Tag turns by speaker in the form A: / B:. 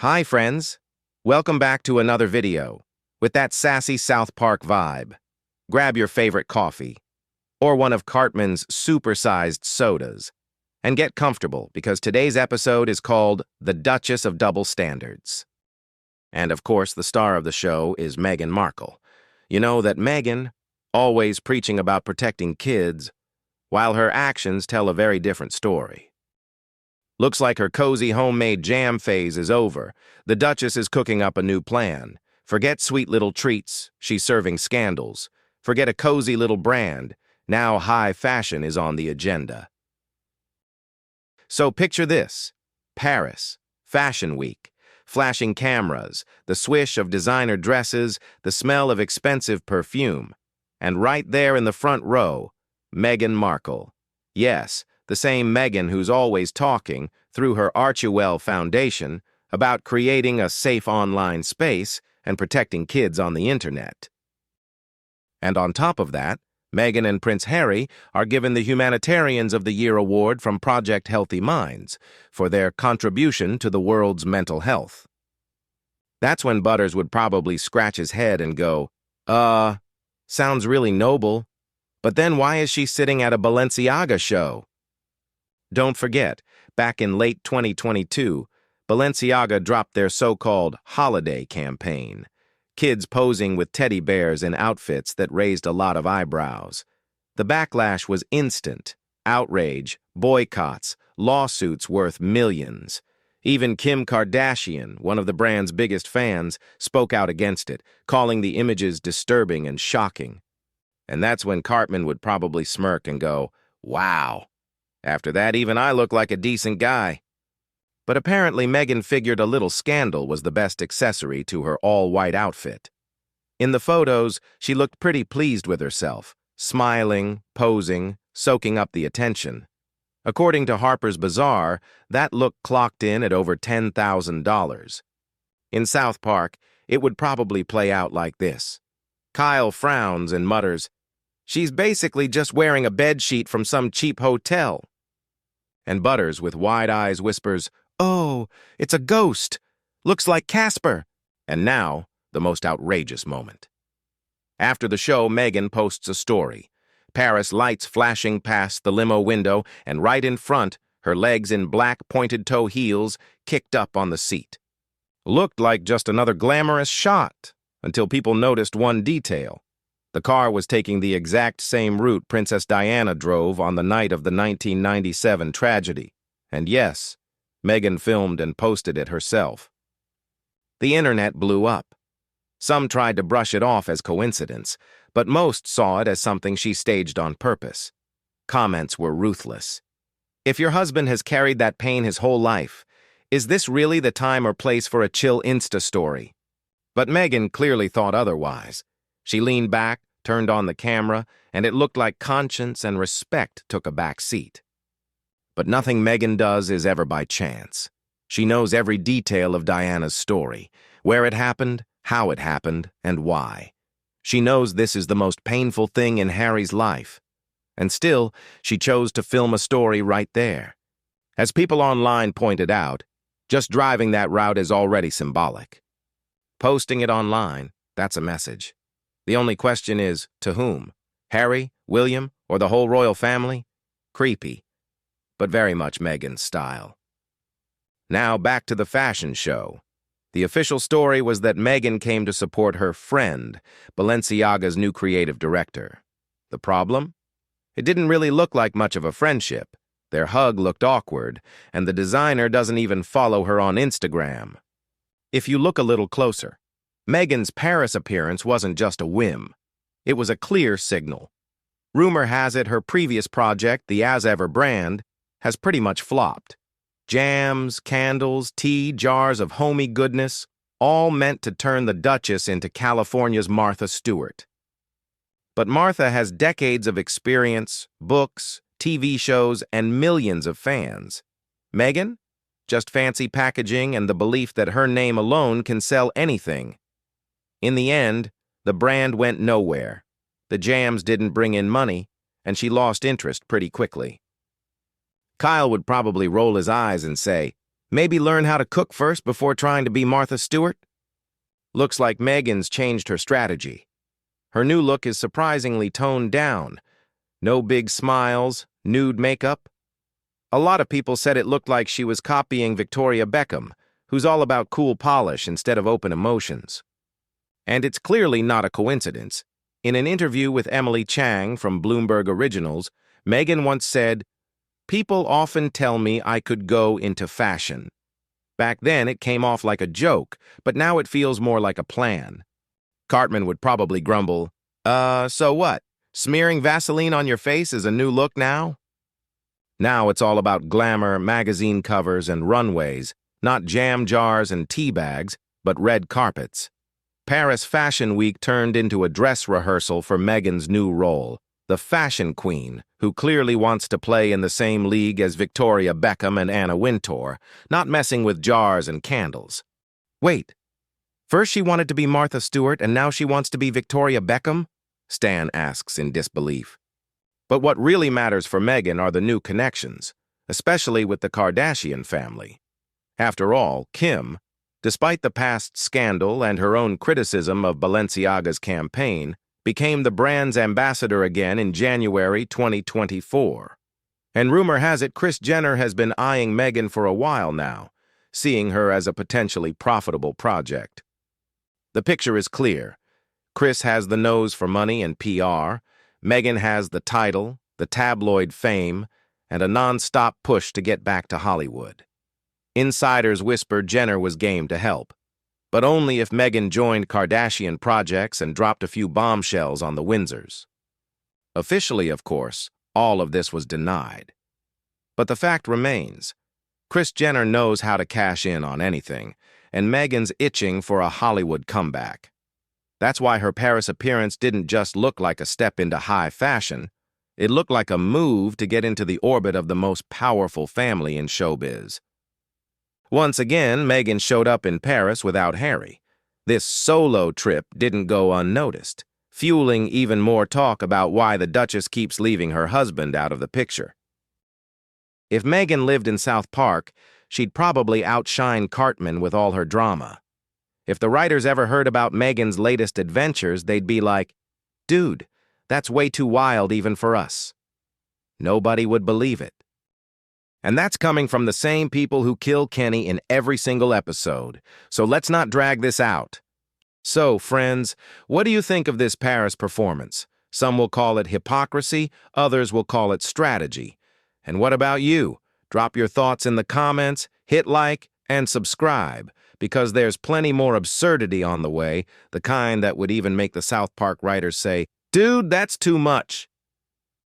A: Hi friends, welcome back to another video with that sassy South Park vibe. Grab your favorite coffee or one of Cartman's supersized sodas and get comfortable because today's episode is called The Duchess of Double Standards. And of course, the star of the show is Meghan Markle. You know that Meghan, always preaching about protecting kids, while her actions tell a very different story. Looks like her cozy homemade jam phase is over. The Duchess is cooking up a new plan. Forget sweet little treats, she's serving scandals. Forget a cozy little brand, now high fashion is on the agenda. So picture this: Paris, Fashion Week, flashing cameras, the swish of designer dresses, the smell of expensive perfume. And right there in the front row, Meghan Markle. Yes, the same Meghan who's always talking, through her Archewell Foundation, about creating a safe online space and protecting kids on the internet. And on top of that, Meghan and Prince Harry are given the Humanitarians of the Year award from Project Healthy Minds for their contribution to the world's mental health. That's when Butters would probably scratch his head and go, sounds really noble, but then why is she sitting at a Balenciaga show? Don't forget, back in late 2022, Balenciaga dropped their so-called holiday campaign, kids posing with teddy bears in outfits that raised a lot of eyebrows. The backlash was instant: outrage, boycotts, lawsuits worth millions. Even Kim Kardashian, one of the brand's biggest fans, spoke out against it, calling the images disturbing and shocking. And that's when Cartman would probably smirk and go, "Wow. After that, even I look like a decent guy." But apparently Meghan figured a little scandal was the best accessory to her all-white outfit. In the photos, she looked pretty pleased with herself, smiling, posing, soaking up the attention. According to Harper's Bazaar, that look clocked in at over $10,000. In South Park, it would probably play out like this. Kyle frowns and mutters, "She's basically just wearing a bedsheet from some cheap hotel." And Butters, with wide eyes, whispers, "Oh, it's a ghost. Looks like Casper." And now, the most outrageous moment. After the show, Meghan posts a story. Paris lights flashing past the limo window, and right in front, her legs in black pointed-toe heels kicked up on the seat. Looked like just another glamorous shot, until people noticed one detail. The car was taking the exact same route Princess Diana drove on the night of the 1997 tragedy. And yes, Meghan filmed and posted it herself. The internet blew up. Some tried to brush it off as coincidence, but most saw it as something she staged on purpose. Comments were ruthless. "If your husband has carried that pain his whole life, is this really the time or place for a chill Insta story?" But Meghan clearly thought otherwise. She leaned back, turned on the camera, and it looked like conscience and respect took a back seat. But nothing Meghan does is ever by chance. She knows every detail of Diana's story, where it happened, how it happened, and why. She knows this is the most painful thing in Harry's life. And still, she chose to film a story right there. As people online pointed out, just driving that route is already symbolic. Posting it online, that's a message. The only question is, to whom? Harry, William, or the whole royal family? Creepy, but very much Meghan's style. Now back to the fashion show. The official story was that Meghan came to support her friend, Balenciaga's new creative director. The problem? It didn't really look like much of a friendship. Their hug looked awkward, and the designer doesn't even follow her on Instagram. If you look a little closer, Meghan's Paris appearance wasn't just a whim. It was a clear signal. Rumor has it her previous project, the As Ever brand, has pretty much flopped. Jams, candles, tea, jars of homey goodness, all meant to turn the Duchess into California's Martha Stewart. But Martha has decades of experience, books, TV shows, and millions of fans. Meghan? Just fancy packaging and the belief that her name alone can sell anything. In the end, the brand went nowhere. The jams didn't bring in money, and she lost interest pretty quickly. Kyle would probably roll his eyes and say, Maybe learn how to cook first before trying to be Martha Stewart? Looks like Megan's changed her strategy. Her new look is surprisingly toned down. No big smiles, nude makeup. A lot of people said it looked like she was copying Victoria Beckham, who's all about cool polish instead of open emotions. And it's clearly not a coincidence. In an interview with Emily Chang from Bloomberg Originals, Megan once said, "People often tell me I could go into fashion. Back then it came off like a joke, but now it feels more like a plan." Cartman would probably grumble, so what? Smearing Vaseline on your face is a new look now? Now it's all about glamour, magazine covers, and runways, not jam jars and tea bags, but red carpets. Paris Fashion Week turned into a dress rehearsal for Megan's new role, the fashion queen, who clearly wants to play in the same league as Victoria Beckham and Anna Wintour, not messing with jars and candles. Wait, first she wanted to be Martha Stewart and now she wants to be Victoria Beckham? Stan asks in disbelief. But what really matters for Megan are the new connections, especially with the Kardashian family. After all, Kim, despite the past scandal and her own criticism of Balenciaga's campaign, became the brand's ambassador again in January 2024. And rumor has it Kris Jenner has been eyeing Megan for a while now, seeing her as a potentially profitable project. The picture is clear. Kris has the nose for money and PR, Megan has the title, the tabloid fame, and a non-stop push to get back to Hollywood. Insiders whispered Jenner was game to help, but only if Megan joined Kardashian projects and dropped a few bombshells on the Windsors. Officially, of course, all of this was denied. But the fact remains, Kris Jenner knows how to cash in on anything, and Megan's itching for a Hollywood comeback. That's why her Paris appearance didn't just look like a step into high fashion. It looked like a move to get into the orbit of the most powerful family in showbiz. Once again, Megan showed up in Paris without Harry. This solo trip didn't go unnoticed, fueling even more talk about why the Duchess keeps leaving her husband out of the picture. If Megan lived in South Park, she'd probably outshine Cartman with all her drama. If the writers ever heard about Megan's latest adventures, they'd be like, "Dude, that's way too wild even for us." Nobody would believe it. And that's coming from the same people who kill Kenny in every single episode, so let's not drag this out. So, friends, what do you think of this Paris performance? Some will call it hypocrisy, others will call it strategy. And what about you? Drop your thoughts in the comments, hit like, and subscribe, because there's plenty more absurdity on the way, the kind that would even make the South Park writers say, "Dude, that's too much."